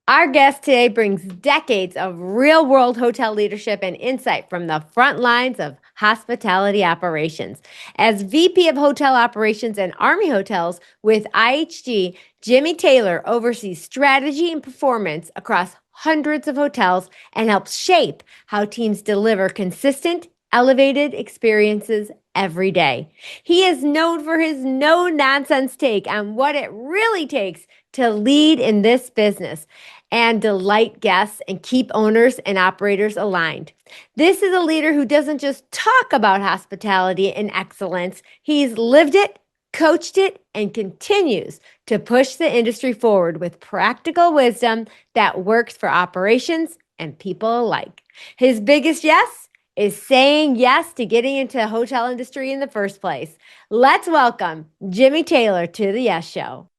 Our guest today brings decades of real world hotel leadership and insight from the front lines of hospitality operations. As VP of Hotel Operations and Army Hotels with IHG, Jimmy Taylor oversees strategy and performance across hundreds of hotels and helps shape how teams deliver consistent, elevated experiences every day. He is known for his no nonsense take on what it really takes to lead in this business and delight guests and keep owners and operators aligned. This is a leader who doesn't just talk about hospitality and excellence, he's lived it, coached it, and continues to push the industry forward with practical wisdom that works for operations and people alike. His biggest yes is saying yes to getting into the hotel industry in the first place. Let's welcome Jimmy Taylor to the Yes Show.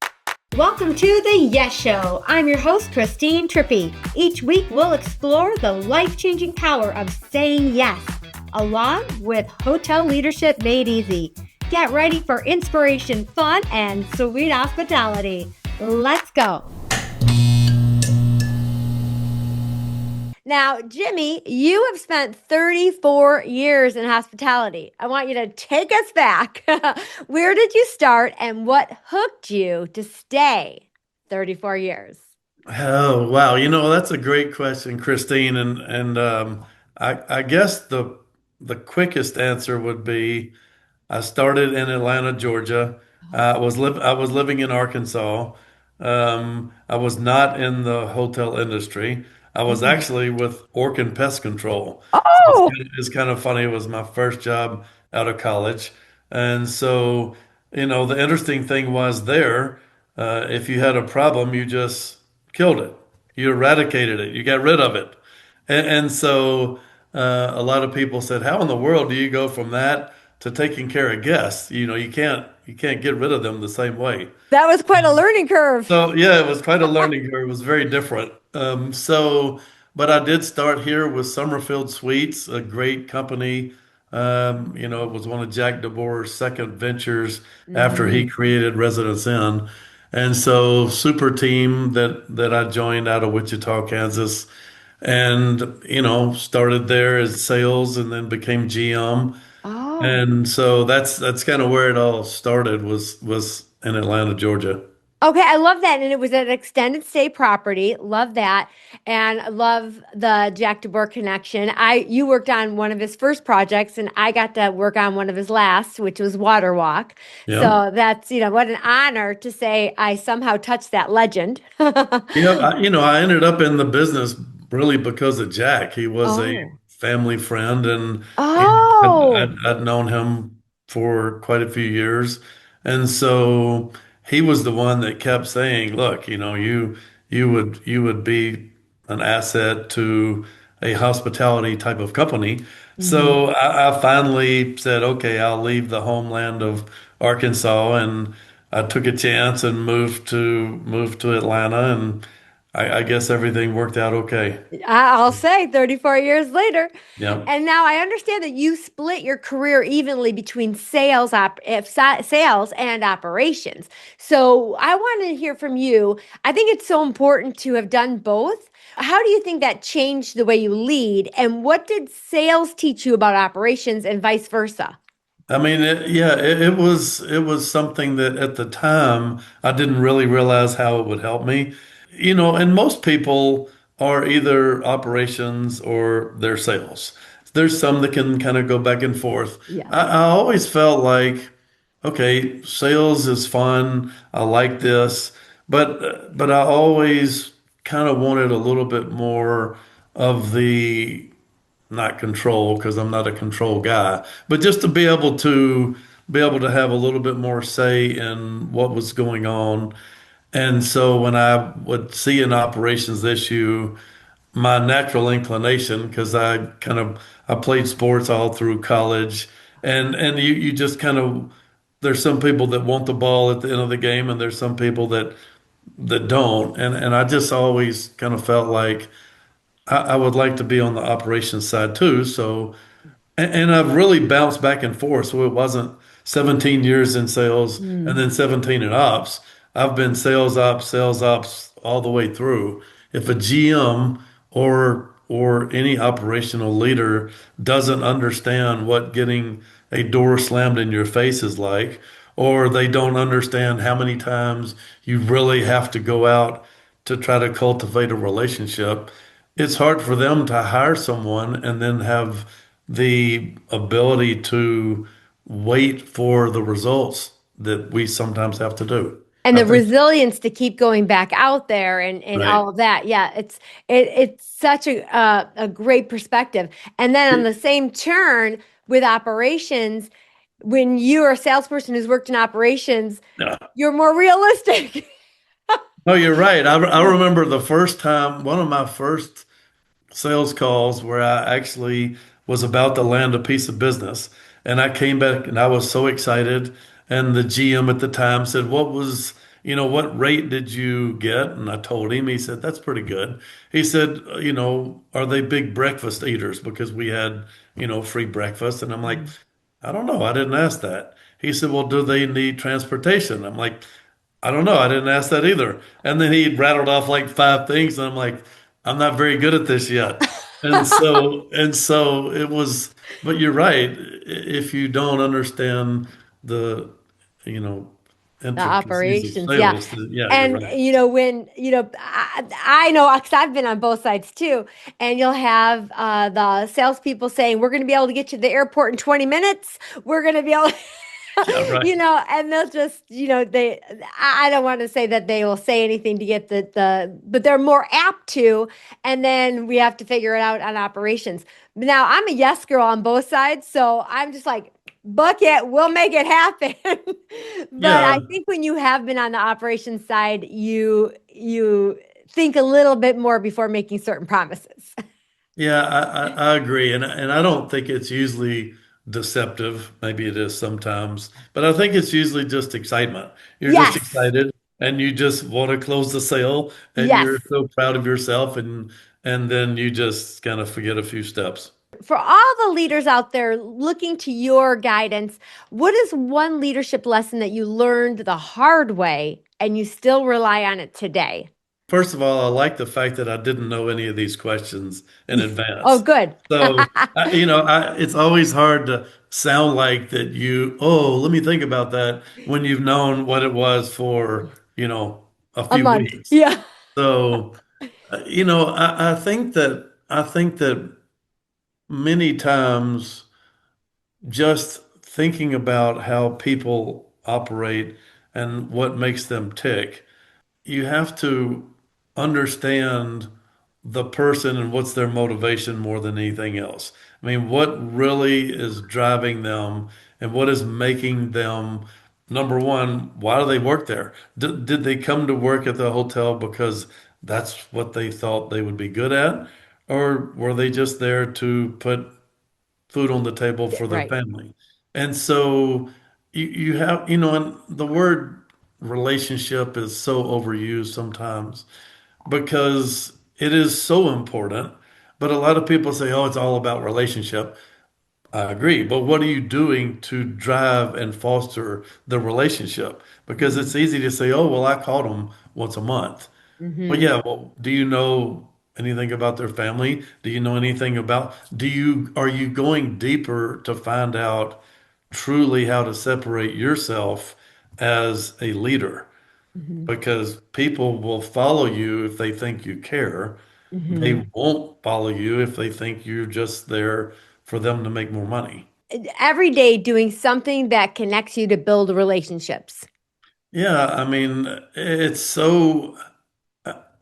Welcome to the Yes Show. I'm your host, Christine Trippi. Each week, we'll explore the life-changing power of saying yes, along with hotel leadership made easy. Get ready for inspiration, fun, and sweet hospitality. Let's go. Now, Jimmy, you have spent 34 years in hospitality. I want you to take us back. Where did you start and what hooked you to stay 34 years? Oh, wow. That's a great question, Christine. And I guess the quickest answer would be I started in Atlanta, Georgia. I was living in Arkansas. I was not in the hotel industry. I was Mhm. actually with Orkin Pest Control. So Oh, it's kind of funny. It was my first job out of college. And so, the interesting thing was there, if you had a problem, you just killed it. You eradicated it. You got rid of it. And so a lot of people said, "How in the world do you go from that to taking care of guests? You can't get rid of them the same way." that was quite a learning curve. So yeah, it was quite a learning curve. It was very different. But I did start here with Summerfield Suites, a great company. It was one of Jack DeBoer's second ventures after he Mhm. created Residence Inn. And so super team that I joined out of Wichita, Kansas, and started there as sales and then became GM. Oh. And so that's kind of where it all started was in Atlanta, Georgia. Okay, I love that. And it was an extended stay property. Love that. And I love the Jack DeBoer connection. You worked on one of his first projects and I got to work on one of his last, which was Water Walk. Yeah. So that's, what an honor to say I somehow touched that legend. I ended up in the business really because of Jack. He was a Oh. family friend, and Oh. I'd known him for quite a few years, and so he was the one that kept saying, "Look, you would be an asset to a hospitality type of company." Mhm. So I finally said, "Okay, I'll leave the homeland of Arkansas," and I took a chance and moved to Atlanta, and I guess everything worked out okay. I'll say 34 years later. Yeah. And now I understand that you split your career evenly between sales and operations. So I want to hear from you. I think it's so important to have done both. How do you think that changed the way you lead? And what did sales teach you about operations and vice versa? I mean, it was something that at the time I didn't really realize how it would help me. And most people are either operations or they're sales. There's some that can kind of go back and forth. Yes. I always felt like, okay, sales is fun. I like this, but I always kind of wanted a little bit more of the not control because I'm not a control guy, but just to be able to have a little bit more say in what was going on. And so when I would see an operations issue, my natural inclination, because I played sports all through college, and you just kind of there's some people that want the ball at the end of the game, and there's some people that don't, and I just always kind of felt like I would like to be on the operations side too. So, and I've really bounced back and forth. So it wasn't 17 years in sales and Mm. then 17 in ops. I've been sales ops all the way through. if a GM or any operational leader doesn't understand what getting a door slammed in your face is like, or they don't understand how many times you really have to go out to try to cultivate a relationship, it's hard for them to hire someone and then have the ability to wait for the results that we sometimes have to do. And I the think, resilience to keep going back out there and right. all of that. Yeah, it's such a great perspective. And then on the same turn with operations, when you're a salesperson who's worked in operations, Yeah. you're more realistic. No, you're right. I remember the first time, one of my first sales calls where I actually was about to land a piece of business. And I came back and I was so excited. And the GM at the time said, what rate did you get? And I told him, he said, that's pretty good. He said, are they big breakfast eaters? Because we had, free breakfast. And I'm like, I don't know. I didn't ask that. He said, well, do they need transportation? I'm like, I don't know. I didn't ask that either. And then he rattled off like five things, and I'm like, I'm not very good at this yet. And so it was, but you're right. If you don't understand the, you know, The intricacies of operations, yeah. sales, then yeah, you're And right. when I know because I've been on both sides too, and you'll have the salespeople saying, "We're going to be able to get you to the airport in 20 minutes. We're going to be able," Yeah, right. and they'll just, I don't want to say that they will say anything to get but they're more apt to, and then we have to figure it out on operations. Now, I'm a yes girl on both sides, so I'm just like, book it, we'll make it happen. But I Yeah, think when you have been on the operations side, you think a little bit more before making certain promises. yeah, I agree, and I don't think it's usually deceptive. Maybe it is sometimes, but I think it's usually just excitement. You're just Yes. excited, and you just want to close the sale, and Yes. you're so proud of yourself, and then you just kind of forget a few steps. For all the leaders out there looking to your guidance, what is one leadership lesson that you learned the hard way and you still rely on it today? First of all, I like the fact that I didn't know any of these questions in Oh, advance. good. So, it's always hard to sound like that let me think about that when you've known what it was for, a A few month. weeks. Yeah. So, I think that many times just thinking about how people operate and what makes them tick, you have to understand the person and what's their motivation more than anything else. I mean, what really is driving them and what is making them, number one, why do they work there? Did they come to work at the hotel because that's what they thought they would be good at? Or were they just there to put food on the table for their Right. family? And so you have, and the word relationship is so overused sometimes because it is so important. But a lot of people say, oh, it's all about relationship. I agree. But what are you doing to drive and foster the relationship? Because Hmm. it's easy to say, oh, well, I called them once a month. Well, Hmm. yeah, well, do you know anything about their family? Do you know anything are you going deeper to find out truly how to separate yourself as a leader? Hmm. Because people will follow you if they think you care. They Hmm. won't follow you if they think you're just there for them to make more money. Every day doing something that connects you to build relationships. Yeah, I mean, it's so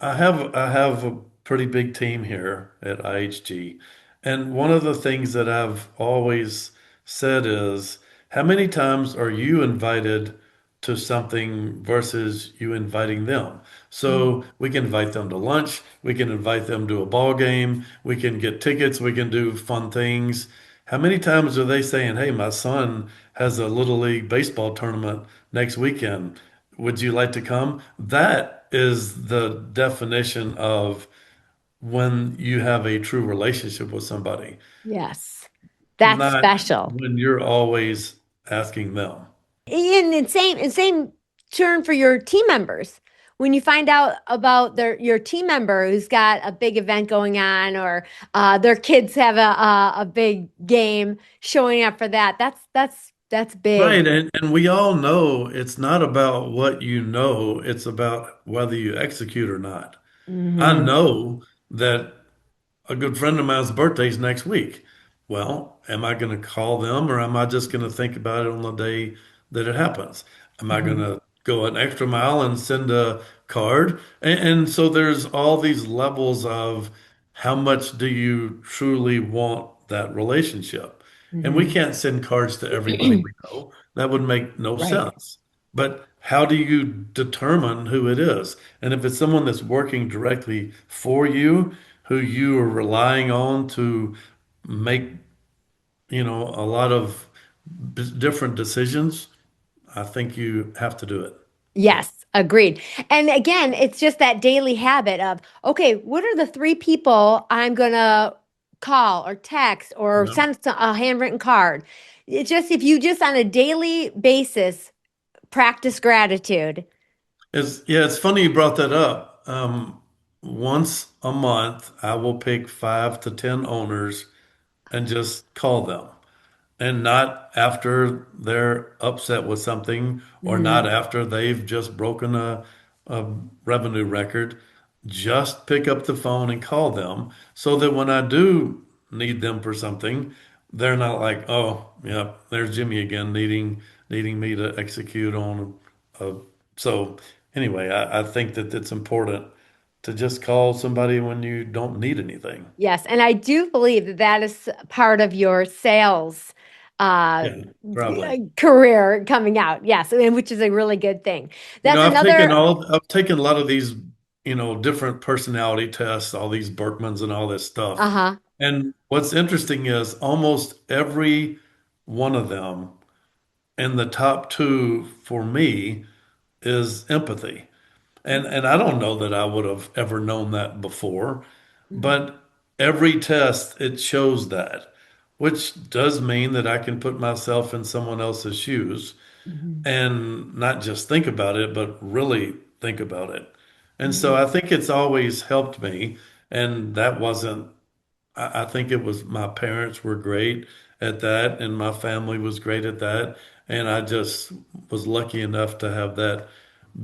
I have a pretty big team here at IHG, and one of the things that I've always said is, how many times are you invited to something versus you inviting them? Mm. So we can invite them to lunch, we can invite them to a ball game, we can get tickets, we can do fun things. How many times are they saying, "Hey, my son has a little league baseball tournament next weekend. Would you like to come?" That is the definition of when you have a true relationship with somebody, Yes. That's not special. when you're always asking them. And same turn for your team members. when you find out about your team member who's got a big event going on, or their kids have a big game, showing up for that, that's big. Right, and we all know it's not about what you know, it's about whether you execute or not. I Hmm. know that a good friend of mine's birthday's next week. Well, am I going to call them or am I just going to think about it on the day that it happens? Am I going Hmm. to go an extra mile and send a card? And so there's all these levels of how much do you truly want that relationship? And we Hmm. can't send cards to everybody we know. That would make no Right. sense. But how do you determine who it is? And if it's someone that's working directly for you, who you are relying on to make, a lot of different decisions, I think you have to do it. So, Yes, agreed. And again, it's just that daily habit of, okay, what are the three people I'm gonna call or text or yeah. send a handwritten card? It's just if you just on a daily basis practice gratitude. It's funny you brought that up. Once a month, I will pick 5 to 10 owners and just call them. And not after they're upset with something or Hmm. not after they've just broken a revenue record. Just pick up the phone and call them so that when I do need them for something, they're not like, oh, yeah, there's Jimmy again needing me to execute on a. So anyway, I think that it's important to just call somebody when you don't need anything. Yes, and I do believe that that is part of your sales uh, Yeah, probably. career coming out. Yes, and which is a really good thing. That's another. I've taken a lot of these, different personality tests, all these Berkmans and all this stuff. Uh-huh. And what's interesting is almost every one of them, and the top two for me is empathy. And I don't know that I would have ever known that before, but every test it shows that, which does mean that I can put myself in someone else's shoes Mhm. and not just think about it, but really think about it. And so Mhm. I think it's always helped me. And that wasn't, I think it was my parents were great at that, and my family was great at that. And I just was lucky enough to have that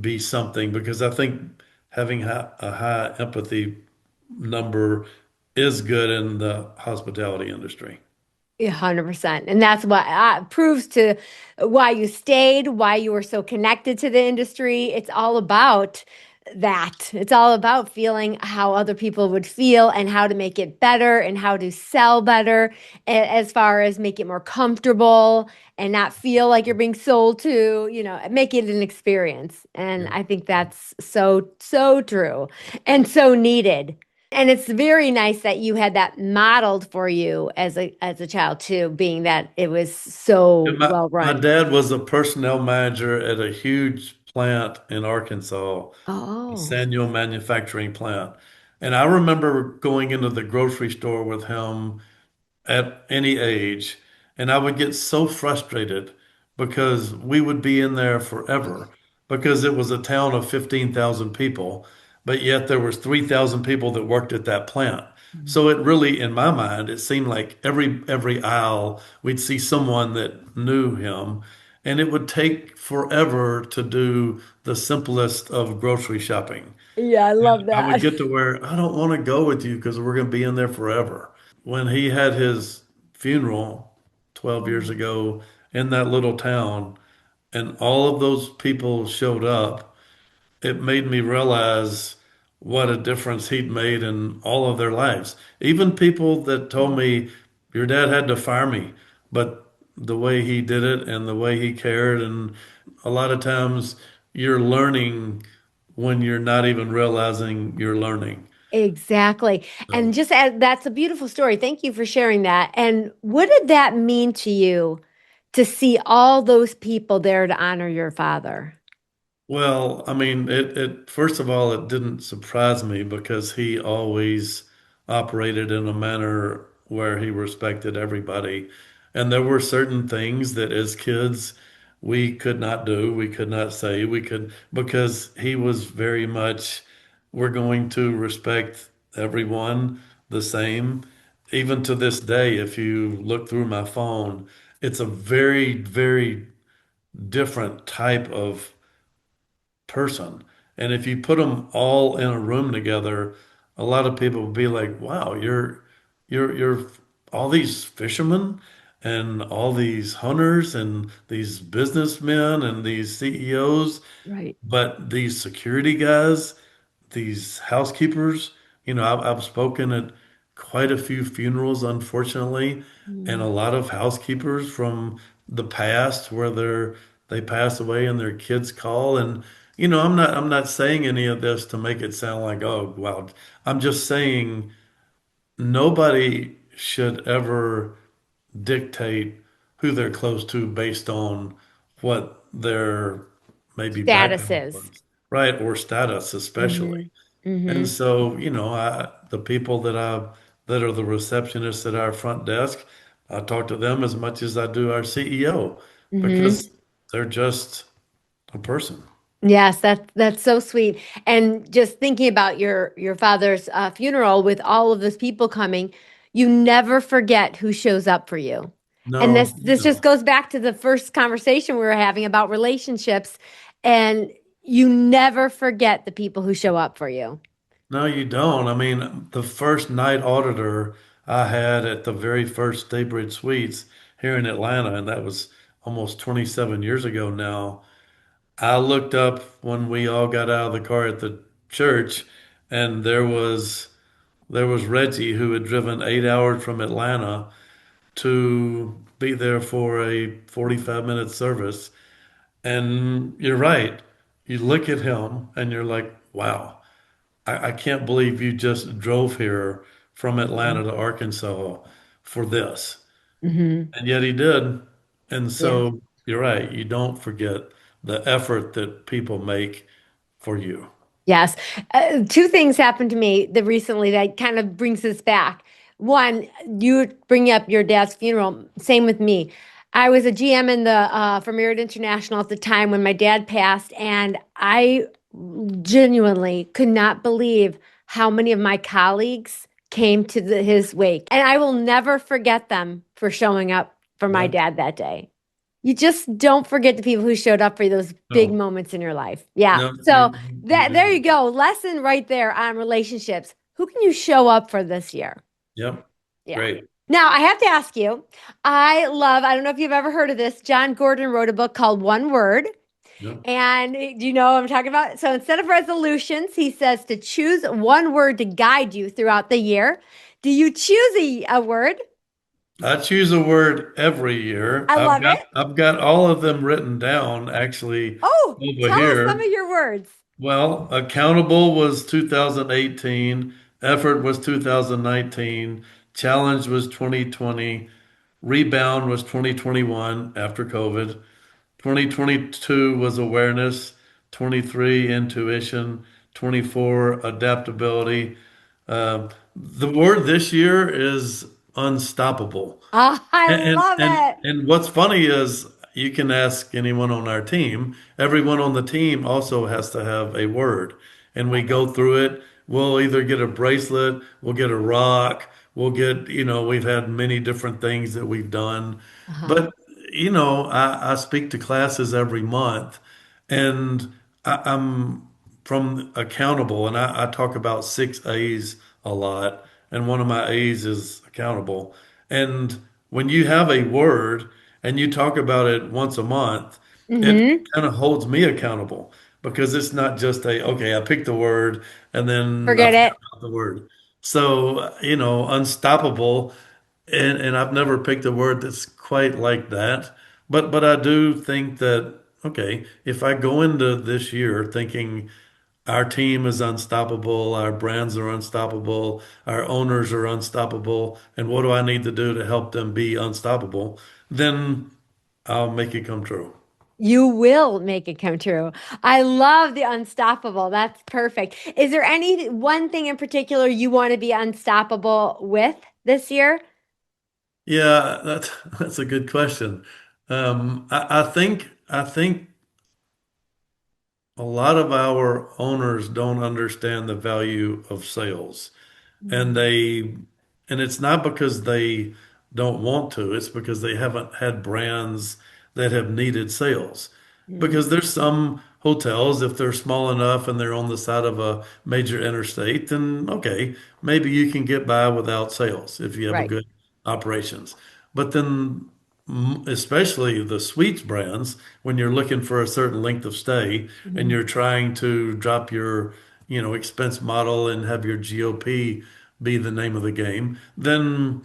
be something because I think having a high empathy number is good in the hospitality industry. 100%. And that's what proves to why you stayed, why you were so connected to the industry. It's all about that. It's all about feeling how other people would feel and how to make it better and how to sell better, as far as make it more comfortable and not feel like you're being sold to, make it an experience. And Yeah. I think that's so, so true and so needed. And it's very nice that you had that modeled for you as a child too, being that it was so And well my run. dad was a personnel manager at a huge plant in Arkansas, a Oh. Sanyo manufacturing plant. And I remember going into the grocery store with him at any age, and I would get so frustrated because we would be in there forever because it was a town of 15,000 people, but yet there was 3,000 people that worked at that plant. So it really, in my mind, it seemed like every aisle we'd see someone that knew him, and it would take forever to do the simplest of grocery shopping. Yeah, I love I would that. get to where I don't want to go with you because we're going to be in there forever. When he had his funeral 12 years ago in that little town, and all of those people showed up, it made me realize what a difference he'd made in all of their lives. Even people that told me, your dad had to fire me, but the way he did it and the way he cared, and a lot of times you're learning when you're not even realizing you're learning. Exactly. And So, just that's a beautiful story. Thank you for sharing that. And what did that mean to you to see all those people there to honor your father? well, I mean, it first of all, it didn't surprise me because he always operated in a manner where he respected everybody. And there were certain things that as kids we could not do, we could not say, we could, because he was very much, we're going to respect everyone the same. Even to this day, if you look through my phone, it's a very, very different type of person. And if you put them all in a room together, a lot of people will be like, "Wow, you're all these fishermen and all these hunters and these businessmen and these CEOs, Right. but these security guys, these housekeepers, I've spoken at quite a few funerals, unfortunately, and a Mm. lot of housekeepers from the past where they pass away and their kids call. And I'm not saying any of this to make it sound like, oh, well, I'm just saying nobody should ever dictate who they're close to based on what their maybe background Statuses. was, right? Or status, especially. Mm-hmm. Mm-hmm. And so, the people that are the receptionists at our front desk, I talk to them as much as I do our CEO Mm-hmm. because they're just a person. Yes, that's so sweet. And just thinking about your father's funeral with all of those people coming, you never forget who shows up for you. And this No, this just no, goes back to the first conversation we were having about relationships, and you never forget the people who show up for you. no, you don't. I mean, the first night auditor I had at the very first Daybridge Suites here in Atlanta, and that was almost 27 years ago now. I looked up when we all got out of the car at the church, and there was Reggie who had driven 8 hours from Atlanta to be there for a 45-minute service. And you're right. You look at him and you're like, wow, I can't believe you just drove here from Atlanta to Arkansas for this. Mm-hmm. And yet he did. And Yeah. so you're right. You don't forget the effort that people make for you. Yes. Two things happened to me that recently that kind of brings us back. One, you bring up your dad's funeral. Same with me. I was a GM in the for Merit International at the time when my dad passed, and I genuinely could not believe how many of my colleagues came to his wake. And I will never forget them for showing up for my Yep. dad that day. You just don't forget the people who showed up for you, those big No, moments in your life. Yeah. no, So you that do there you not. go. Lesson right there on relationships. Who can you show up for this year? Yep. Yeah. Great. Now I have to ask you, I don't know if you've ever heard of this. John Gordon wrote a book called One Word. Yep. And do you know what I'm talking about? So instead of resolutions, he says to choose one word to guide you throughout the year. Do you choose a word? I choose a word every year. I I've love got it. I've got all of them written down actually Oh, over tell us some here. of your words. Well, accountable was 2018, effort was 2019, challenge was 2020, rebound was 2021 after COVID, 2022 was awareness, 23 intuition, 24 adaptability. The word this year is unstoppable. Oh, I And, and love and it. and what's funny is you can ask anyone on our team. Everyone on the team also has to have a word, and we Love it. go through it. We'll either get a bracelet, we'll get a rock, we'll get, we've had many different things that we've done. Uh-huh. But, I speak to classes every month, and I'm from accountable, and I talk about 6 A's a lot, and one of my A's is accountable. And when you have a word and you talk about it once a month, it Mm-hmm. kind of holds me accountable because it's not just okay, I picked the word and then I Forget forgot it. about the word. So, unstoppable, and I've never picked a word that's quite like that. But I do think that, okay, if I go into this year thinking our team is unstoppable. Our brands are unstoppable. Our owners are unstoppable. And what do I need to do to help them be unstoppable? Then I'll make it come true. You will make it come true. I love the unstoppable. That's perfect. Is there any one thing in particular you want to be unstoppable with this year? Yeah, that's a good question. I think I think a lot of our owners don't understand the value of sales. And Mhm. they, and it's not because they don't want to, it's because they haven't had brands that have needed sales. Mm. Because there's some hotels, if they're small enough and they're on the side of a major interstate, then okay, maybe you can get by without sales if you have a Right. good operations. But then, especially the suites brands, when you're looking for a certain length of stay and Mhm. you're trying to drop your, expense model and have your GOP be the name of the game, then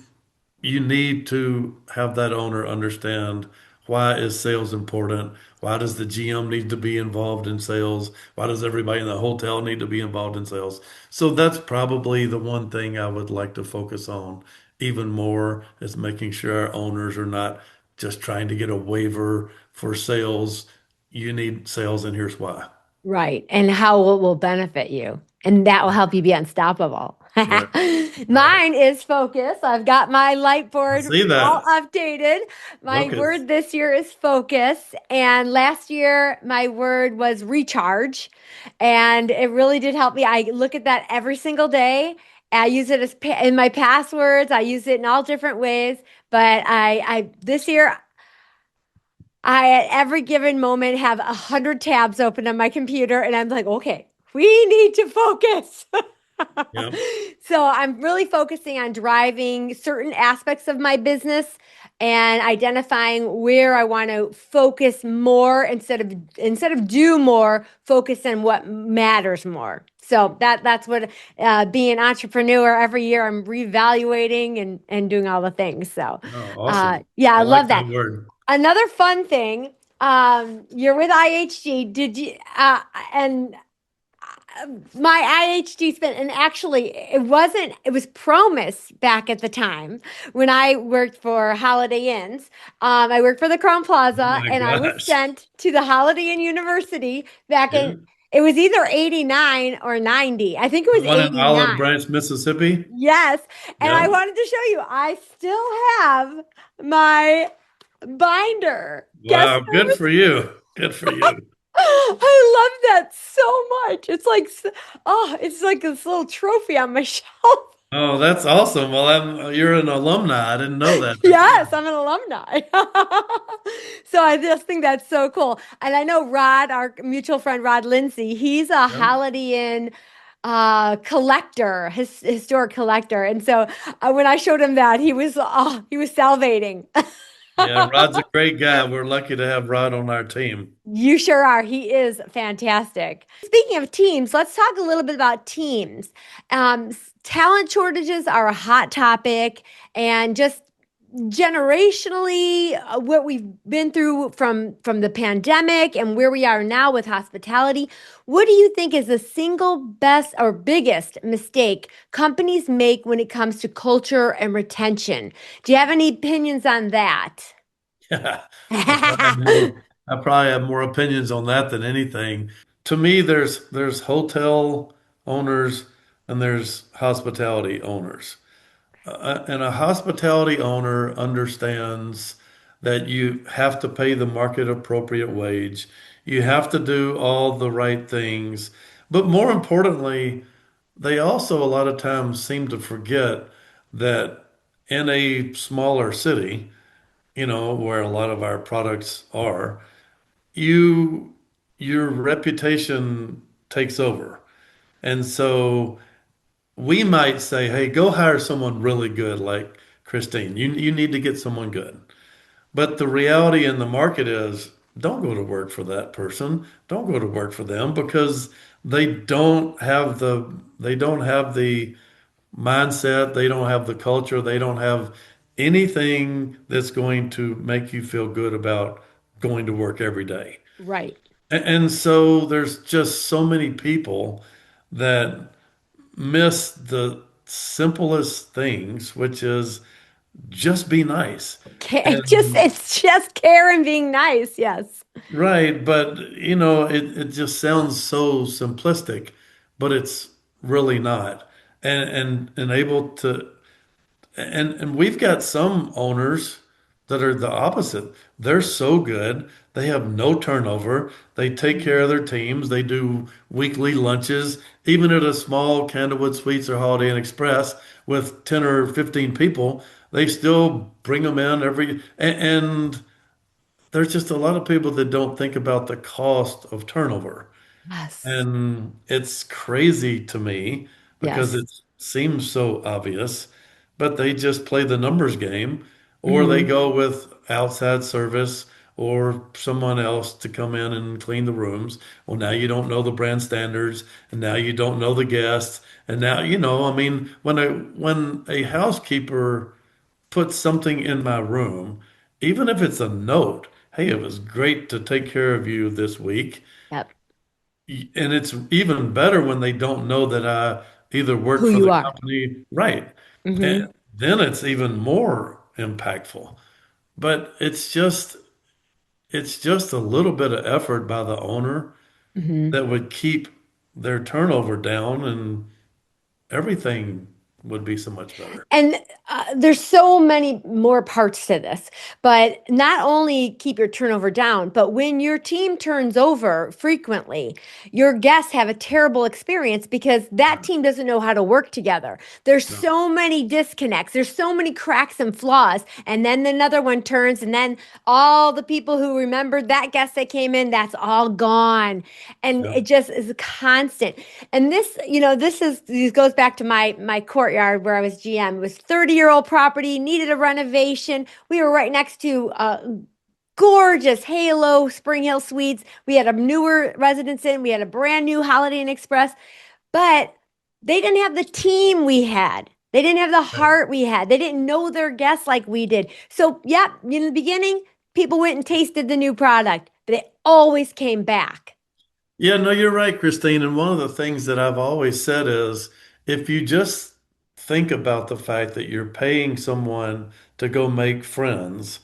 you need to have that owner understand why is sales important? Why does the GM need to be involved in sales? Why does everybody in the hotel need to be involved in sales? So that's probably the one thing I would like to focus on even more is making sure our owners are not just trying to get a waiver for sales. You need sales, and here's why. Right. And how it will benefit you. And that will help you be unstoppable. Right, right. Mine is focus. I've got my light I board see all that. updated. My Focus. word this year is focus. And last year, my word was recharge. And it really did help me. I look at that every single day. I use it as in my passwords. I use it in all different ways. But this year, I, at every given moment, have 100 tabs open on my computer, and I'm like, okay, we need to focus. Yep. So I'm really focusing on driving certain aspects of my business and identifying where I want to focus more instead of do more, focus on what matters more. So that's what being an entrepreneur every year I'm reevaluating and doing all the things. So Oh, awesome. yeah, I I like love that. that word. Another fun thing, you're with IHG. Did you, and my IHG spent, and actually it was Promise back at the time when I worked for Holiday Inns. I worked for the Crown Oh Plaza my and I was gosh. sent to the Holiday Inn University back Yeah. in, it was either 89 or 90. I think it The was one in Olive 89. Branch, Mississippi. Yes. And I Yep. wanted to show you, I still have my binder. Guess Wow. where it Good was. for you. Good for you. I love that so much. It's like, oh, it's like this little trophy on my shelf. Oh, that's awesome. Well, you're an alumni. I didn't know that. That's Yes, awesome. I'm an alumni. So I just think that's so cool. And I know Rod, our mutual friend Rod Lindsay, he's a Yep. Holiday Inn collector, historic collector. And so when I showed him that, he was salivating. Yeah, Rod's a great guy. We're lucky to have Rod on our team. You sure are. He is fantastic. Speaking of teams, let's talk a little bit about teams. Talent shortages are a hot topic, and just generationally, what we've been through from the pandemic and where we are now with hospitality. What do you think is the single best or biggest mistake companies make when it comes to culture and retention? Do you have any opinions on that? Yeah. I probably have more, I probably have more opinions on that than anything. To me, there's hotel owners and there's hospitality owners. And a hospitality owner understands that you have to pay the market appropriate wage. You have to do all the right things. But more importantly, they also a lot of times seem to forget that in a smaller city, where a lot of our products are, you your reputation takes over. And so we might say, hey, go hire someone really good like Christine. You need to get someone good. But the reality in the market is don't go to work for that person. Don't go to work for them because they don't have the mindset, they don't have the culture, they don't have anything that's going to make you feel good about going to work every day. Right. And so there's just so many people that miss the simplest things, which is just be nice. And It's just Karen being nice. Yes. right, but it just sounds so simplistic, but it's really not. And able to and we've got some owners. that are the opposite. They're so good. They have no turnover. They take care Mhm. of their teams. They do weekly lunches, even at a small Candlewood Suites or Holiday Inn Express with 10 or 15 people. They still bring them in and there's just a lot of people that don't think about the cost of turnover. Yes. And it's crazy to me because Yes. it seems so obvious, but they just play the numbers game or they Hmm. go with outside service or someone else to come in and clean the rooms. Well, now you don't know the brand standards and now you don't know the guests. And now, I mean, when a housekeeper puts something in my room, even if it's a note, hey, it was great to take care of you this week. Yep. And it's even better when they don't know that I either work Who for you the are. company, right? Hmm. And then it's even more impactful. But it's just a little bit of effort by the owner Hmm. that would keep their turnover down and everything would be so much better. And there's so many more parts to this, but not only keep your turnover down, but when your team turns over frequently, your guests have a terrible experience because that Yeah. team doesn't know how to work together. There's No. so many disconnects, there's so many cracks and flaws, and then another one turns, and then all the people who remembered that guest that came in, that's all gone. And Yeah. it just is constant. And this, this goes back to my courtyard where I was GM. It was 30-year-old property, needed a renovation. We were right next to gorgeous Halo Spring Hill Suites. We had a newer residence in, we had a brand new Holiday Inn Express, but they didn't have the team we had. They didn't have the Right. heart we had. They didn't know their guests like we did. So, yep, in the beginning, people went and tasted the new product, but they always came back. Yeah, no, you're right, Christine. And one of the things that I've always said is if you just think about the fact that you're paying someone to go make friends,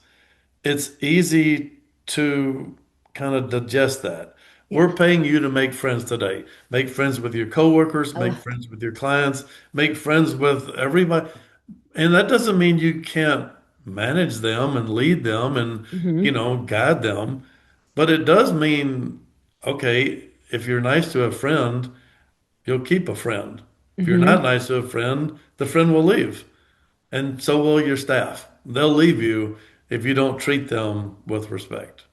it's easy to kind of digest that. Yeah. We're paying you to make friends today. Make friends with your coworkers, make Oh, friends with your clients, make friends with everybody. And that doesn't mean you can't manage them and lead them and, mhm. guide them. But it does mean, okay, if you're nice to a friend, you'll keep a friend. If you're not Hmm. nice to a friend, the friend will leave. And so will your staff. They'll leave you if you don't treat them with respect.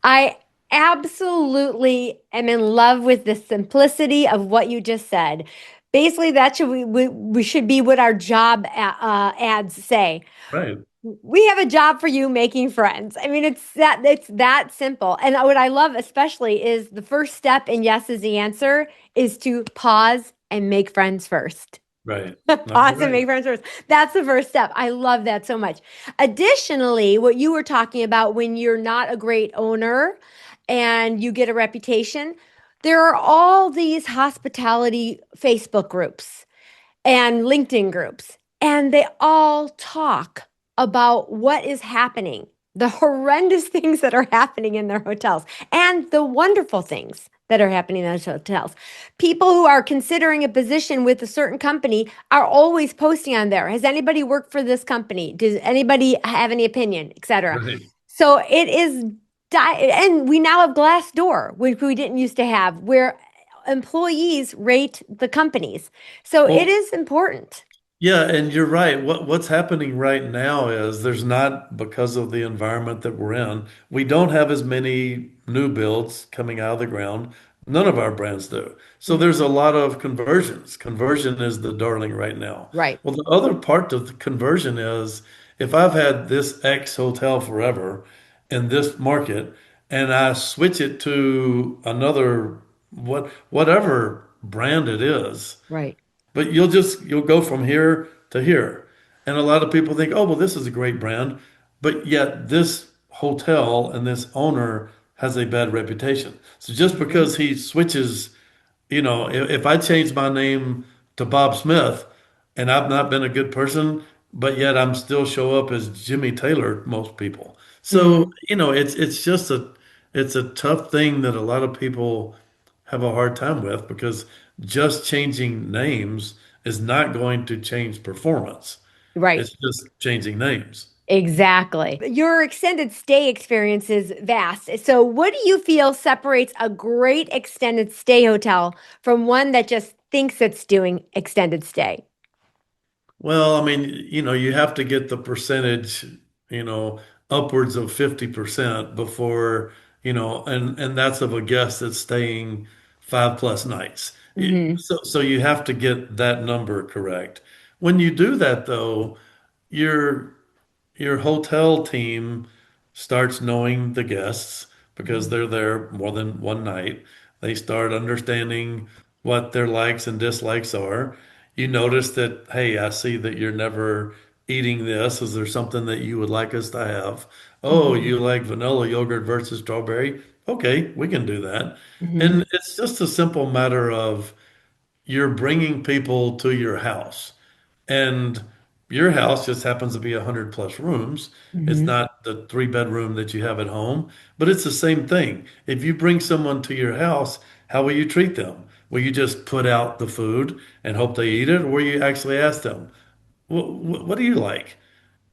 I absolutely am in love with the simplicity of what you just said. Basically, that should we should be what our job ads say. Right, We have a job for you making friends. I mean, it's that simple. And what I love especially is the first step in yes is the answer is to pause and make friends first. right. No, you're Pause and right. make friends first. That's the first step. I love that so much. Additionally, what you were talking about when you're not a great owner and you get a reputation, there are all these hospitality Facebook groups and LinkedIn groups, and they all talk about what is happening, the horrendous things that are happening in their hotels, and the wonderful things that are happening in those hotels. People who are considering a position with a certain company are always posting on there. Has anybody worked for this company? Does anybody have any opinion, etc.? Right. So it is, and we now have Glassdoor, which we didn't used to have, where employees rate the companies. So it Well, is important. yeah, and you're right. What's happening right now is there's not because of the environment that we're in. We don't have as many new builds coming out of the ground. None of our brands do. So there's a Mhm. lot of conversions. Conversion is the darling right now. Right. Well, the other part of the conversion is if I've had this X hotel forever in this market and I switch it to another whatever brand it is. Right. But you'll go from here to here. And a lot of people think, oh, well, this is a great brand. But yet this hotel and this owner has a bad reputation. So just Mhm. because he switches, if I change my name to Bob Smith and I've not been a good person, but yet I'm still show up as Jimmy Taylor, most people. So, Mhm. it's just it's a tough thing that a lot of people have a hard time with because just changing names is not going to change performance. Right. It's just changing names. Exactly. Your extended stay experience is vast. So, what do you feel separates a great extended stay hotel from one that just thinks it's doing extended stay? Well, I mean, you have to get the percentage, you know, upwards of 50% before, and that's of a guest that's staying 5+ nights. Hmm. So you have to get that number correct. When you do that, though, you're your hotel team starts knowing the guests because they're there more than one night. They start understanding what their likes and dislikes are. You notice that, hey, I see that you're never eating this. Is there something that you would like us to have? Oh, Hmm. you like vanilla yogurt versus strawberry? Okay, we can do that. Hmm. And it's just a simple matter of you're bringing people to your house. And your house just happens to be 100+ rooms. It's Hmm. not the 3 bedroom that you have at home, but it's the same thing. If you bring someone to your house, how will you treat them? Will you just put out the food and hope they eat it, or will you actually ask them, what do you like?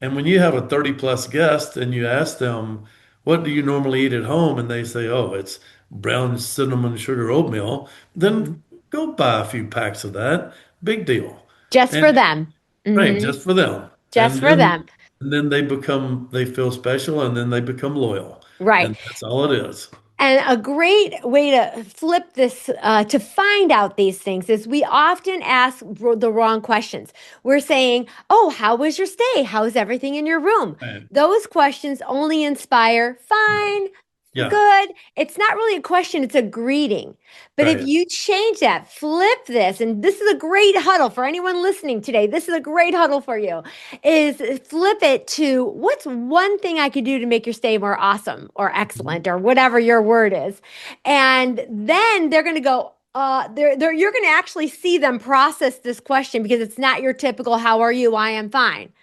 And when you have a 30+ guest and you ask them, what do you normally eat at home? And they say, oh, it's brown cinnamon sugar oatmeal, then Hmm. go buy a few packs of that. Big deal. Just And for them. right, Hmm. just for them. Just And for then them. and then they feel special and then they become loyal. Right. And that's all it is. And a great way to flip this, to find out these things, is we often ask the wrong questions. We're saying, oh, how was your stay? How's everything in your room? Right. Those questions only inspire, Right. fine, Yeah. good. It's not really a question, it's a greeting. But if Right. you change that, flip this, and this is a great huddle for anyone listening today. This is a great huddle for you, is flip it to what's one thing I could do to make your stay more awesome or Mhm. excellent or whatever your word is. And then they're going to go, you're going to actually see them process this question because it's not your typical, how are you? I am fine.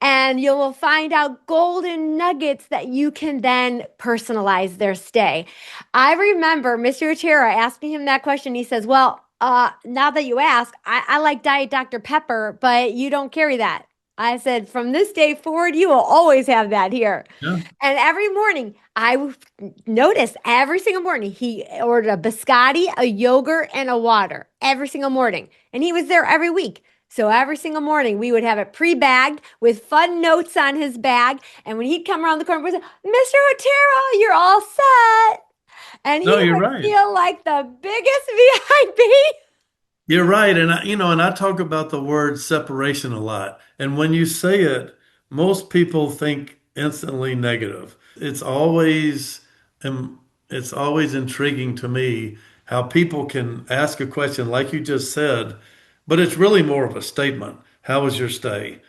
And you will find out golden nuggets that you can then personalize their stay. I remember Mr. Otero asking him that question. He says, well, now that you ask, I like Diet Dr. Pepper, but you don't carry that. I said, from this day forward, you will always have that here. Yeah. And every morning, noticed every single morning he ordered a biscotti, a yogurt, and a water every single morning. And he was there every week. So every single morning, we would have it pre-bagged with fun notes on his bag. And when he'd come around the corner, we'd say, Mr. Otero, you're all set. And he No, you're would right. feel like the biggest VIP. You're right. And I talk about the word separation a lot. And when you say it, most people think instantly negative. Um, it's always intriguing to me how people can ask a question like you just said, but it's really more of a statement. How was your stay?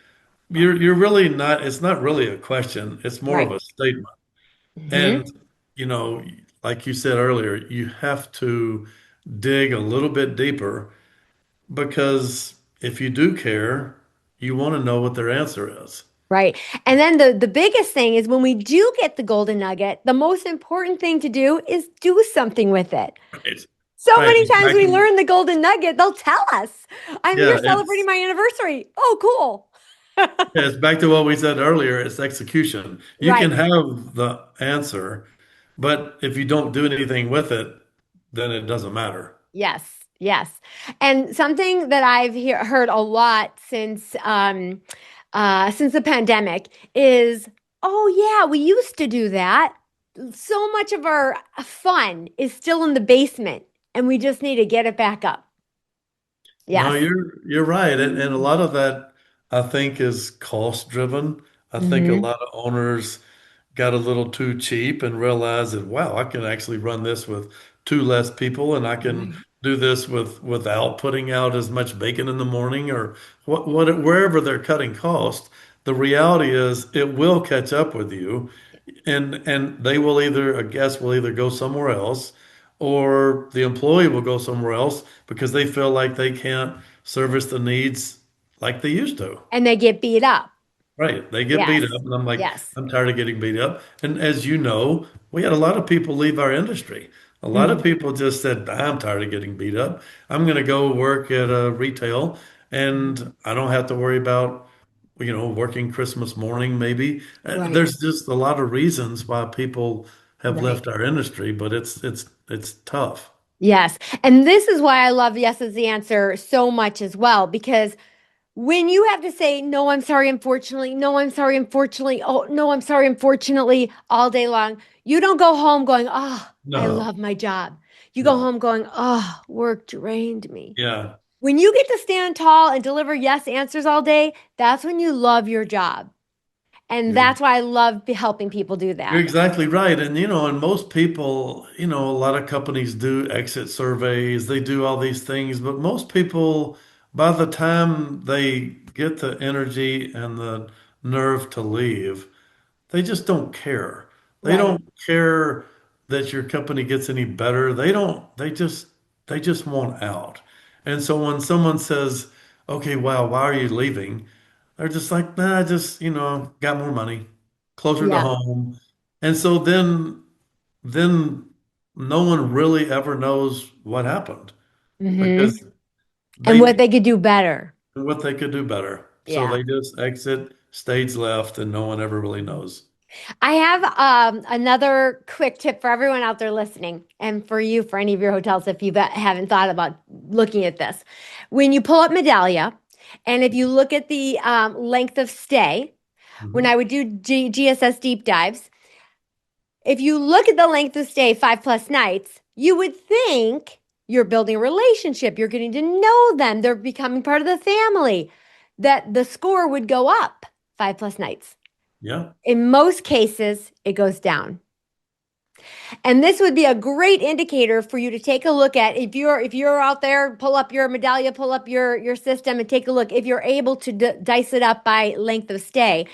You're really not, it's not really a question. It's more of Right. a statement. Hmm. And, you know, like you said earlier, you have to dig a little bit deeper because if you do care, you want to know what their answer is. Right. And then the biggest thing is when we do get the golden nugget, the most important thing to do is do something with it. Right. So Right. many It's times back we to, learn the golden nugget, they'll tell us, I'm here yeah, celebrating my anniversary. Oh, cool. it's back to what we said earlier. It's execution. You can Right. have the answer, but if you don't do anything with it, then it doesn't matter. Yes. Yes. And something that I've heard a lot since the pandemic is, oh yeah, we used to do that. So much of our fun is still in the basement, and we just need to get it back up. No, Yes. you're right. And a lot of that I think is cost driven. I think a Hmm. lot of owners got a little too cheap and realized that, wow, I can actually run this with two less people and I can Right. do this without putting out as much bacon in the morning or wherever they're cutting cost. The reality is it will catch up with you and they will either, a guest will either go somewhere else or the employee will go somewhere else because they feel like they can't service the needs like they used to. And they get beat up. Right. They get beat Yes. up, and I'm like, Yes. I'm tired of getting beat up. And as you know, we had a lot of people leave our industry. A lot of Mhm. people just said, I'm tired of getting beat up. I'm going to go work at a retail, and I don't have to worry about working Christmas morning, maybe. Right. There's just a lot of reasons why people have Right. left our industry, but it's tough. Yes. And this is why I love yes is the answer so much as well, because when you have to say, no, I'm sorry, unfortunately, no, I'm sorry, unfortunately, oh, no, I'm sorry, unfortunately, all day long, you don't go home going, oh, I No, love my job. You go no. home going, oh, work drained me. Yeah. When you get to stand tall and deliver yes answers all day, that's when you love your job. And You're that's why I love helping people do you're that. exactly right. And most people, a lot of companies do exit surveys, they do all these things, but most people, by the time they get the energy and the nerve to leave, they just don't care. They Right. don't care that your company gets any better. They just want out. And so when someone says, "Okay, wow, why are you leaving?" They're just like, "Nah, I just, got more money, closer to Yeah. home." And so then no one really ever knows what happened Hmm. because And what they they could do better. what they could do better. So Yeah. they just exit stage left and no one ever really knows. I have another quick tip for everyone out there listening, and for you, for any of your hotels, if you haven't thought about looking at this. When you pull up Medallia, and if you look at the length of stay, when Mhm. I would do GSS deep dives, if you look at the length of stay, 5+ nights, you would think you're building a relationship, you're getting to know them, they're becoming part of the family, that the score would go up 5+ nights. Yeah. In most cases, it goes down. And this would be a great indicator for you to take a look at. If you're out there, pull up your Medallia, pull up your system and take a look if you're able to dice it up by length of stay.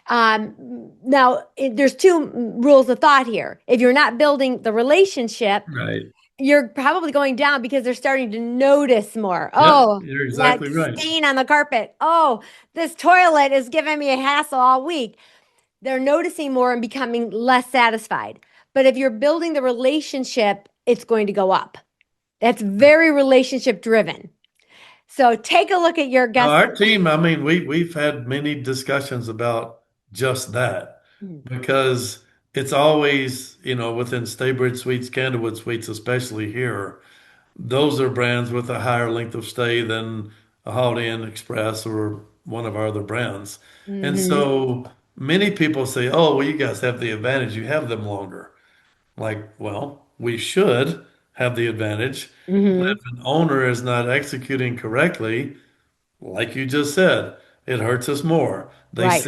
Now, there's two rules of thought here. If you're not building the relationship, Right. you're probably going down because they're starting to notice more. Yep, Oh, you're that exactly right. stain on the carpet. Oh, this toilet is giving me a hassle all week. They're noticing more and becoming less satisfied. But if you're building the relationship, it's going to go up. That's very relationship driven. So take a look at your Now, guest. our team, I mean, we've had many discussions about just that because it's always, within Staybridge Suites, Candlewood Suites, especially here, those are brands with a higher length of stay than a Holiday Inn Express or one of our other brands. And Mm-hmm. so many people say, "Oh, well, you guys have the advantage. You have them longer." Like, well, we should have the advantage, but Mm-hmm. if an owner is not executing correctly, like you just said, it hurts us more. They Right.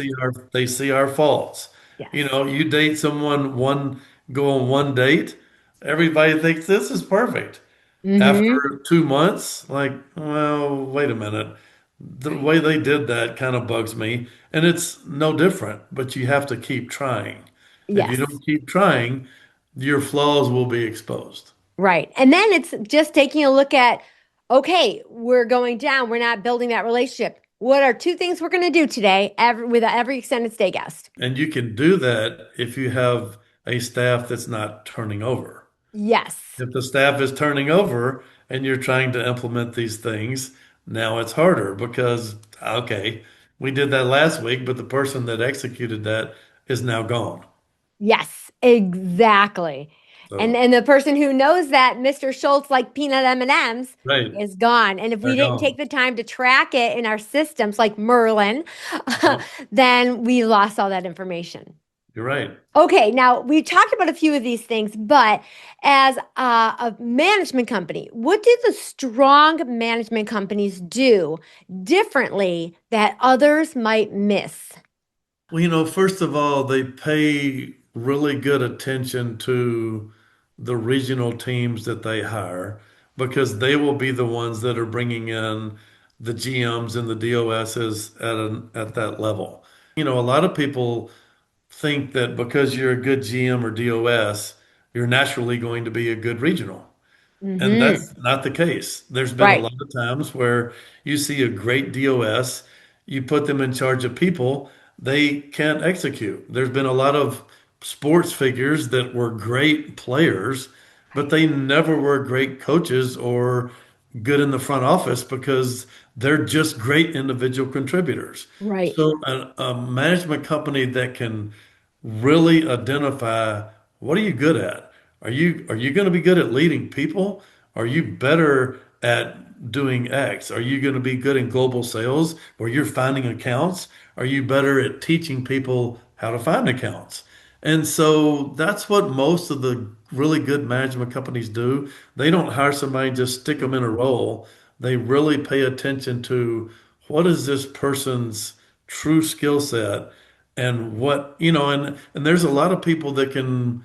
see our faults. Yes. You date someone go on one date, everybody thinks this is perfect. Mm-hmm. After 2 months, like, well, wait a minute. The Right. way they did that kind of bugs me, and it's no different, but you have to keep trying. If you Yes. don't keep trying, your flaws will be exposed. Right. And then it's just taking a look at, okay, we're going down. We're not building that relationship. What are two things we're going to do today with every extended stay guest? And you can do that if you have a staff that's not turning over. Yes. If the staff is turning over and you're trying to implement these things, now it's harder because, okay, we did that last week, but the person that executed that is now gone. Yes, exactly. And So, and the person who knows that Mr. Schultz like peanut M&Ms right, is gone. And if we they're didn't gone. take the time to track it in our systems like Merlin, Yep, then we lost all that information. you're right. Okay, now we talked about a few of these things, but as a management company, what do the strong management companies do differently that others might miss? Well, first of all, they pay really good attention to the regional teams that they hire because they will be the ones that are bringing in the GMs and the DOSs at that level. A lot of people think that because you're a good GM or DOS, you're naturally going to be a good regional. And Mm-hmm. that's not the case. There's been a Right. lot of times where you see a great DOS, you put them in charge of people, they can't execute. There's been a lot of sports figures that were great players, but they never were great coaches or good in the front office because they're just great individual contributors. Right. So a management company that can really identify what are you good at? Are you going to be good at leading people? Are you better at doing X? Are you going to be good in global sales where you're finding accounts? Are you better at teaching people how to find accounts? And so that's what most of the really good management companies do. They don't hire somebody and just stick them in a role. They really pay attention to what is this person's true skill set and and there's a lot of people that can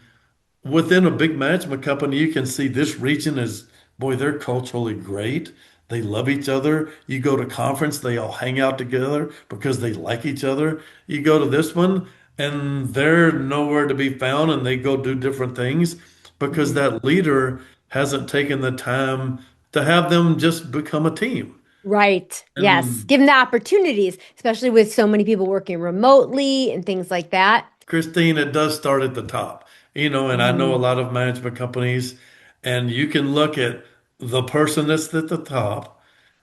within a big management company, you can see this region is, boy, they're culturally great. They love each other. You go to conference, they all hang out together because they like each other. You go to this one and they're nowhere to be found and they go do different things because Mhm. that leader hasn't taken the time to have them just become a team. Right. Yes. And Give them the opportunities, especially with so many people working remotely and things like that. Christine, it does start at the top, and I know a Mhm. lot of management companies, and you can look at the person that's at the top,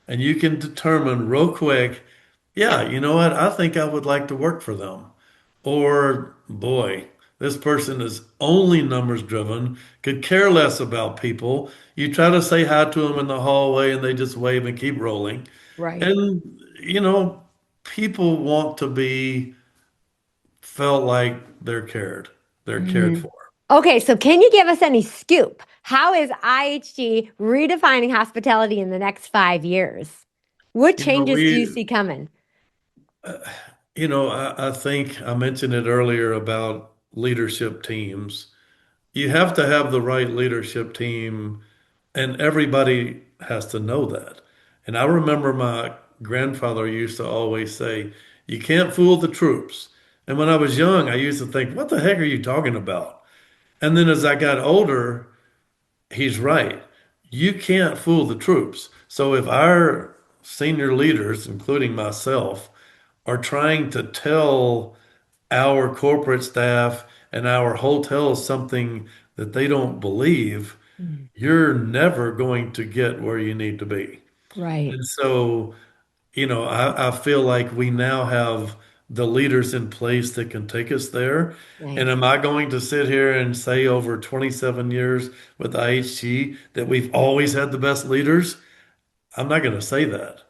and you can determine real quick, yeah, you know what? I think I would like to work for them. Or, boy, this person is only numbers driven, could care less about people. You try to say hi to them in the hallway, and they just wave and keep rolling. Right. And, you know, people want to be felt like they're cared Mhm. for. Okay, so can you give us any scoop? How is IHG redefining hospitality in the next 5 years? What You know, changes do you we, see coming? uh, I think I mentioned it earlier about leadership teams. You have to have the right leadership team, and everybody has to know that. And I remember my grandfather used to always say, you can't fool the troops. And when I was young, I used to think, what the heck are you talking about? And then as I got older, he's right. You can't fool the troops. So if our senior leaders, including myself, are trying to tell our corporate staff and our hotels something that they don't believe, Mm. you're never going to get where you need to be. Right. And so I feel like we now have the leaders in place that can take us there. And Nice. am I going to sit here and say over 27 years with IHG that we've always had the best leaders? I'm not going to say that.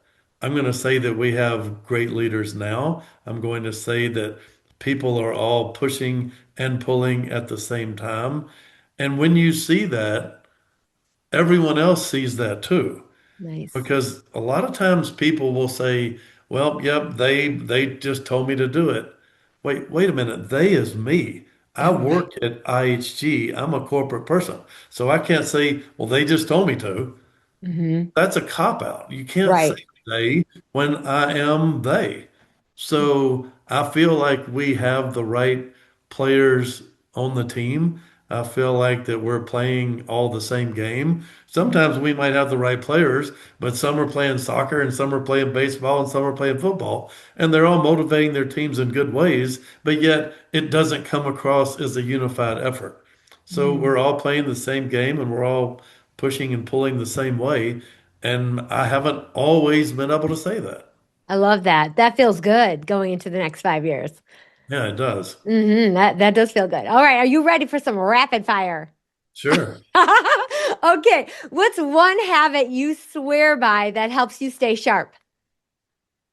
I'm going to say that we have great leaders now. I'm going to say that people are all pushing and pulling at the same time. And when you see that, everyone else sees that too. Nice. Because a lot of times people will say, well, yep, they just told me to do it. Wait a minute. They is me. I Right. work at IHG. I'm a corporate person. So I can't say, well, they just told me to. Hmm. That's a cop out. You can't say Right. they when I am they. So I feel like we have the right players on the team. I feel like that we're playing all the same game. Sometimes we might have the right players, but some are playing soccer and some are playing baseball and some are playing football. And they're all motivating their teams in good ways, but yet it doesn't come across as a unified effort. So Mm. we're all playing the same game and we're all pushing and pulling the same way. And I haven't always been able to say that. I love that. That feels good going into the next 5 years. Yeah, it does. That does feel good. All right, are you ready for some rapid fire? Sure. Okay, what's one habit you swear by that helps you stay sharp?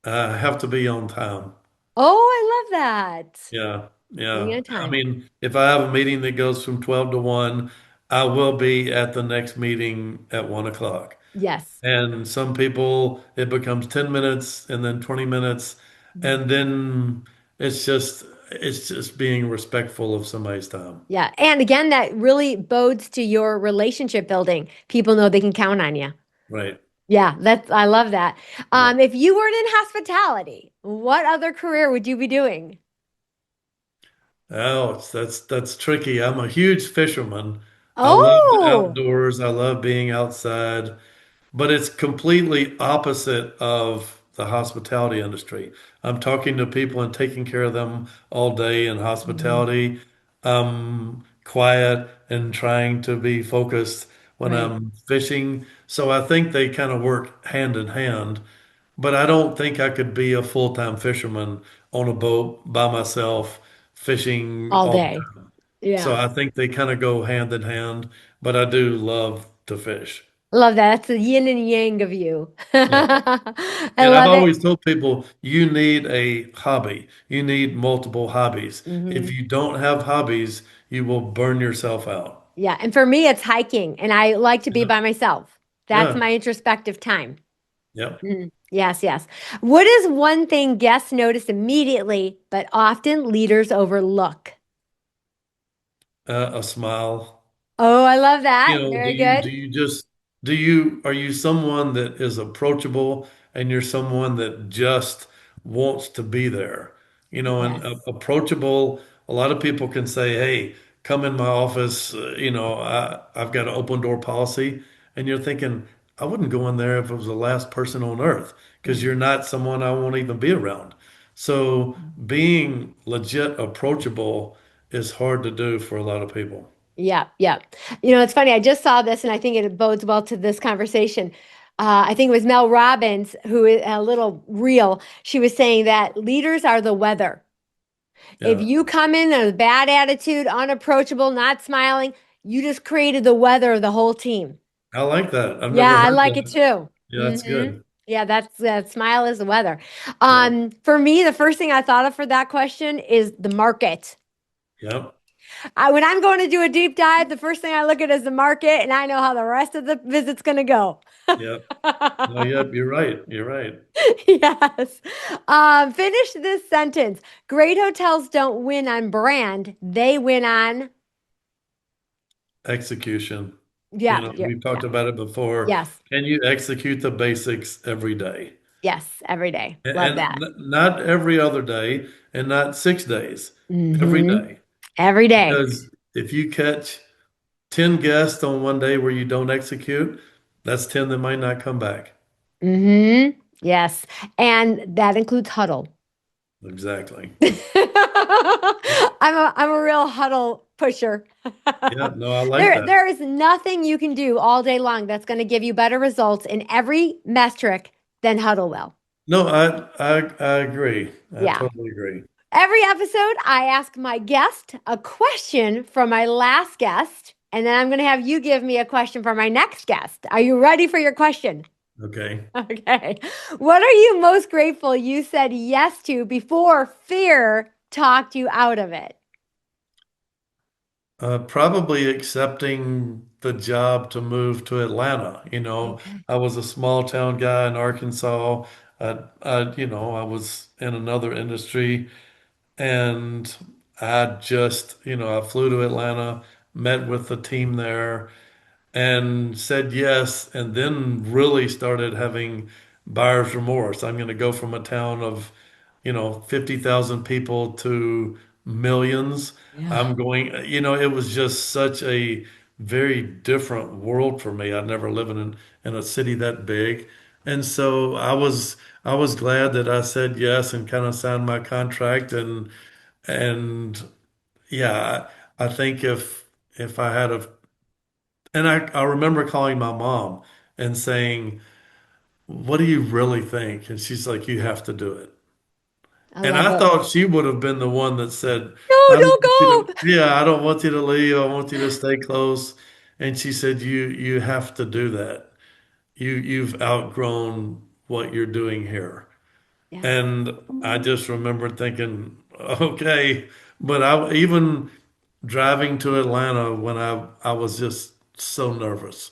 I have to be on time. Oh, I love that. Yeah. Being Yeah. on I time. mean, if I have a meeting that goes from 12 to 1, I will be at the next meeting at 1 o'clock. Yes. And some people, it becomes 10 minutes and then 20 minutes. Mhm. And then it's just being respectful of somebody's time. Yeah. And again, that really bodes to your relationship building. People know they can count on you. Right. Yeah, I love that. Yeah. If you weren't in hospitality, what other career would you be doing? Oh, that's tricky. I'm a huge fisherman. I love the Oh, outdoors. I love being outside, but it's completely opposite of the hospitality industry. I'm talking to people and taking care of them all day in mhm. hospitality. Quiet and trying to be focused when Right. I'm fishing. So I think they kind of work hand in hand, but I don't think I could be a full-time fisherman on a boat by myself fishing All all the day. time. So Yeah. I think they kind of go hand in hand, but I do love to fish. Love that. That's the yin and yang of you. Yeah. I And I've love it. always told people you need a hobby. You need multiple hobbies. If Hmm. you don't have hobbies, you will burn yourself out. Yeah. And for me, it's hiking, and I like to be Yeah. by myself. That's Yeah. my introspective time. Yep. Mhm. Yes, yes. What is one thing guests notice immediately, but often leaders overlook? A smile. Oh, I love You that. know, Very good. are you someone that is approachable and you're someone that just wants to be there? You know, and Yes. approachable, a lot of people can say, "Hey, come in my office, I've got an open door policy." And you're thinking, I wouldn't go in there if it was the last person on earth because Right. you're not someone I won't even be around. So being legit approachable is hard to do for a lot of people. Yeah, yeah. It's funny. I just saw this, and I think it bodes well to this conversation. I think it was Mel Robbins who is a little real. She was saying that leaders are the weather. If Yeah. you come in with a bad attitude, unapproachable, not smiling, you just created the weather of the whole team. I like that. I've Yeah, never I heard like it that. too. Yeah, that's good. Yeah, that's that smile is the weather. Yeah. For me, the first thing I thought of for that question is the market. Yep. When I'm going to do a deep dive, the first thing I look at is the market, and I know how the rest of the visit's going to go. Yep. No, yep, you're right. You're right. Yes. Finish this sentence. Great hotels don't win on brand, they win on. Execution. Yeah, We've yeah. talked about it before. Yes. Can you execute the basics every day? Yes. Every day. Love And that. not every other day and not 6 days, every Hmm. day. Every day. Because if you catch 10 guests on one day where you don't execute, that's 10 that might not come back. Hmm. Yes. And that includes huddle. Exactly. I'm a real huddle pusher. Yeah, no, I like There that. there is nothing you can do all day long that's going to give you better results in every metric than huddle will. No, I agree. I Yeah. totally agree. Every episode, I ask my guest a question from my last guest, and then I'm going to have you give me a question for my next guest. Are you ready for your question? Okay. Okay. What are you most grateful you said yes to before fear talked you out of it? Probably accepting the job to move to Atlanta. Okay. I was a small town guy in Arkansas. I was in another industry and I flew to Atlanta, met with the team there, and said yes, and then really started having buyer's remorse. I'm going to go from a town of, 50,000 people to millions. Yeah. It was just such a very different world for me. I'd never lived in a city that big. And so I was glad that I said yes and kind of signed my contract and yeah, I think if I had a and I remember calling my mom and saying, "What do you really think?" And she's like, "You have to do it." I And love I it. thought she would have been the one that said, No, "I don't don't want you to, go. yeah, I don't want you to leave. I want you to stay close." And she said, "You have to do that. You've outgrown what you're doing here." Yes. And I just remember thinking, "Okay," but I even driving to Atlanta when I was just so nervous.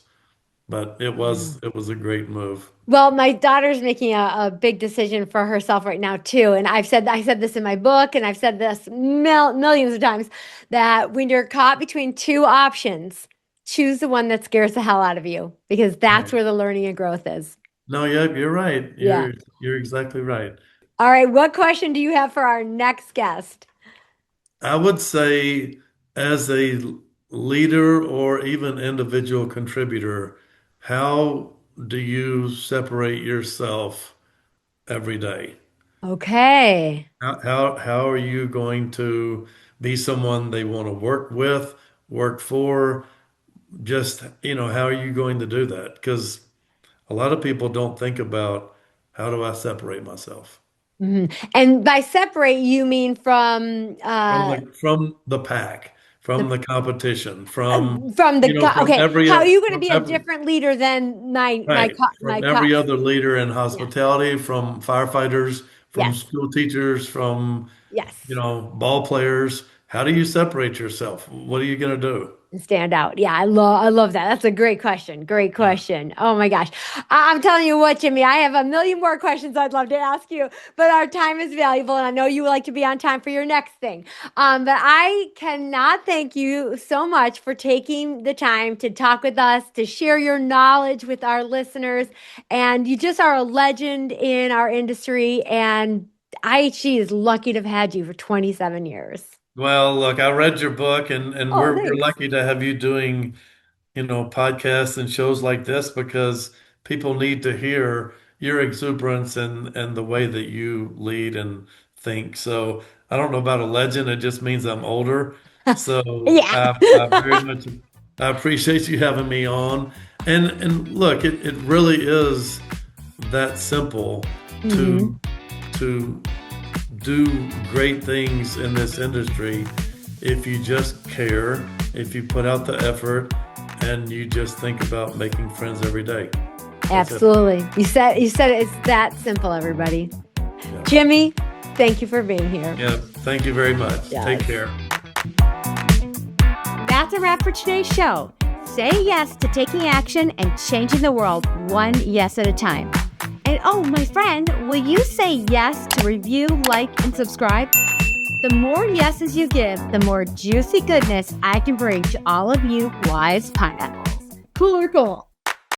But it Yeah. was it was a great move. Well, my daughter's making a big decision for herself right now too, and I said this in my book, and I've said this millions of times that when you're caught between two options, choose the one that scares the hell out of you because that's Right. where the learning and growth is. No, yeah, you're right. Yeah. You're exactly right. All right. What question do you have for our next guest? I would say as a leader or even individual contributor, how do you separate yourself every day? Okay. How are you going to be someone they want to work with, work for? just, how are you going to do that? Because a lot of people don't think about how do I separate myself Mhm. And by separate, you mean from from the pack, from the the competition, from from okay. every How are you going to from be a every different leader than right, my from every cups? other leader in Yeah. hospitality, from firefighters, from Yes. school teachers, from Yes. ball players. How do you separate yourself? What are you going to do? And stand out. Yeah, I love that. That's a great question. Great Yeah. question. Oh my gosh. I'm telling you what, Jimmy, I have a million more questions I'd love to ask you, but our time is valuable and I know you would like to be on time for your next thing. But I cannot thank you so much for taking the time to talk with us, to share your knowledge with our listeners. And you just are a legend in our industry. And IHG is lucky to have had you for 27 years. Well, look, I read your book, and Oh, we're thanks. lucky to have you doing, podcasts and shows like this because people need to hear your exuberance and the way that you lead and think. So I don't know about a legend. It just means I'm older. So Yeah. I very much I appreciate you having me on. And look, it really is that simple hmm to to do great things in this industry if you just care, if you put out the effort, and you just think about making friends every day. That's it. Absolutely. You said it's that simple, everybody. Yeah. Jimmy, thank you for being here. Yeah. Thank you very much. Take Yes. care. That's a wrap for today's show. Say yes to taking action and changing the world one yes at a time. And oh, my friend, will you say yes to review, like, and subscribe? The more yeses you give, the more juicy goodness I can bring to all of you wise pineapples. Cool or cool?